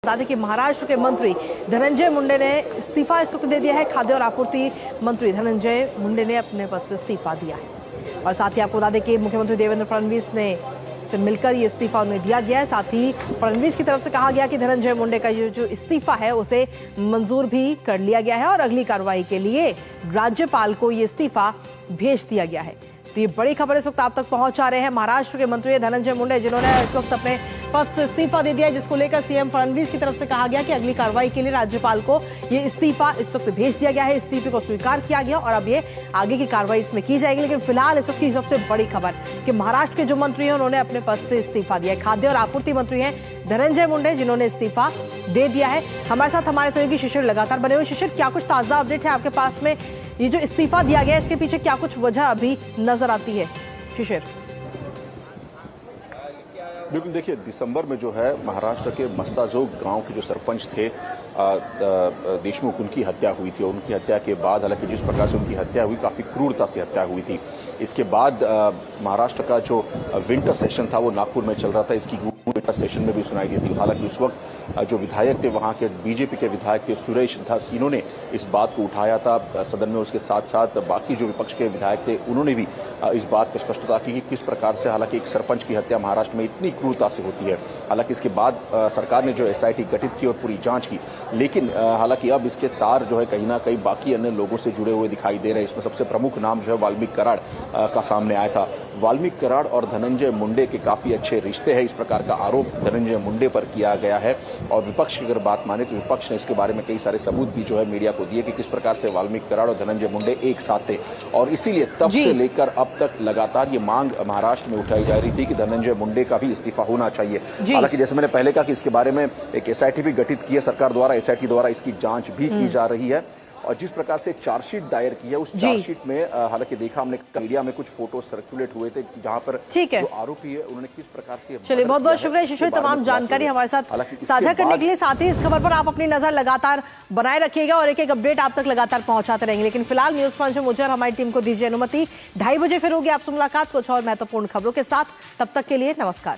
बता दें कि महाराष्ट्र के मंत्री धनंजय मुंडे ने इस्तीफा इस वक्त दे दिया है। खाद्य और आपूर्ति मंत्री धनंजय मुंडे ने अपने पद से इस्तीफा दिया है। और साथ ही आपको बता दें कि मुख्यमंत्री देवेंद्र फडणवीस ने से मिलकर ये इस्तीफा उन्हें दिया गया है। साथ ही फडणवीस की तरफ से कहा गया कि धनंजय मुंडे का ये जो इस्तीफा है उसे मंजूर भी कर लिया गया है और अगली कार्रवाई के लिए राज्यपाल को ये इस्तीफा भेज दिया गया है। तो ये बड़ी खबर इस वक्त आप तक पहुंचा रहे हैं। महाराष्ट्र के मंत्री धनंजय मुंडे जिन्होंने इस वक्त अपने पद से इस्तीफा दे दिया है, जिसको लेकर सीएम फडणवीस की तरफ से कहा गया कि अगली कार्रवाई के लिए राज्यपाल को ये इस्तीफा इस वक्त भेज दिया गया है। इस्तीफे को स्वीकार किया गया और अब ये आगे की कार्रवाई इसमें की जाएगी। लेकिन फिलहाल इस वक्त की सबसे बड़ी खबर कि महाराष्ट्र के जो मंत्री हैं उन्होंने अपने पद से इस्तीफा दिया है। खाद्य और आपूर्ति मंत्री हैं धनंजय मुंडे जिन्होंने इस्तीफा दे दिया है। हमारे साथ हमारे सहयोगी शिशिर लगातार बने हुए। शिशिर, क्या कुछ ताजा अपडेट है आपके पास में? ये जो इस्तीफा दिया गया है इसके पीछे क्या कुछ वजह अभी नजर आती है? शिशिर, बिल्कुल, देखिए दिसंबर में जो है महाराष्ट्र के मस्साजोग गांव के जो सरपंच थे देशमुख, उनकी हत्या हुई थी। और उनकी हत्या के बाद हालांकि जिस प्रकार से उनकी हत्या हुई, काफी क्रूरता से हत्या हुई थी। इसके बाद महाराष्ट्र का जो विंटर सेशन था वो नागपुर में चल रहा था। इसकी विंटर सेशन में भी सुनाई दी थी। हालांकि उस वक्त जो विधायक थे वहां के बीजेपी के विधायक थे सुरेश धस, इन्होंने इस बात को उठाया था सदन में। उसके साथ साथ बाकी जो विपक्ष के विधायक थे उन्होंने भी इस बात पर स्पष्टता की कि किस प्रकार से हालांकि एक सरपंच की हत्या महाराष्ट्र में इतनी क्रूरता से होती है। हालांकि इसके बाद सरकार ने जो एसआईटी गठित की और पूरी जांच की, लेकिन हालांकि अब इसके तार जो है कहीं ना कहीं बाकी अन्य लोगों से जुड़े हुए दिखाई दे रहे हैं। इसमें सबसे प्रमुख नाम जो है वाल्मीकि कराड़ का सामने आया था। वाल्मीकि कराड़ और धनंजय मुंडे के काफी अच्छे रिश्ते हैं, इस प्रकार का आरोप धनंजय मुंडे पर किया गया है। और विपक्ष की अगर बात माने तो विपक्ष ने इसके बारे में कई सारे सबूत भी जो है मीडिया को दिए कि किस प्रकार से वाल्मीकि कराड़ और धनंजय मुंडे एक साथ थे। और इसीलिए तब से लेकर अब तक लगातार ये मांग महाराष्ट्र में उठाई जा रही थी कि धनंजय मुंडे का भी इस्तीफा होना चाहिए। हालांकि जैसे मैंने पहले कहा कि इसके बारे में एक एसआईटी भी गठित की है सरकार द्वारा। एसआईटी द्वारा इसकी जांच भी की जा रही है। और जिस प्रकार से चार्जशीट दायर की है, उस चार्जशीट में हालांकि देखा हमने मीडिया में कुछ फोटो सर्कुलेट हुए थे जहां पर जो आरोपी है उन्होंने किस प्रकार से। चलिए, बहुत बहुत शुक्रिया शिशु, तमाम जानकारी हमारे साथ साझा करने के लिए। साथ ही इस खबर पर आप अपनी नजर लगातार बनाए रखिएगा और एक एक अपडेट आप तक लगातार पहुंचाते रहेंगे। लेकिन फिलहाल न्यूज पंच में मुझे और हमारी टीम को दीजिए अनुमति। 2:30 बजे फिर होगी आपसे मुलाकात कुछ और महत्वपूर्ण खबरों के साथ। तब तक के लिए नमस्कार।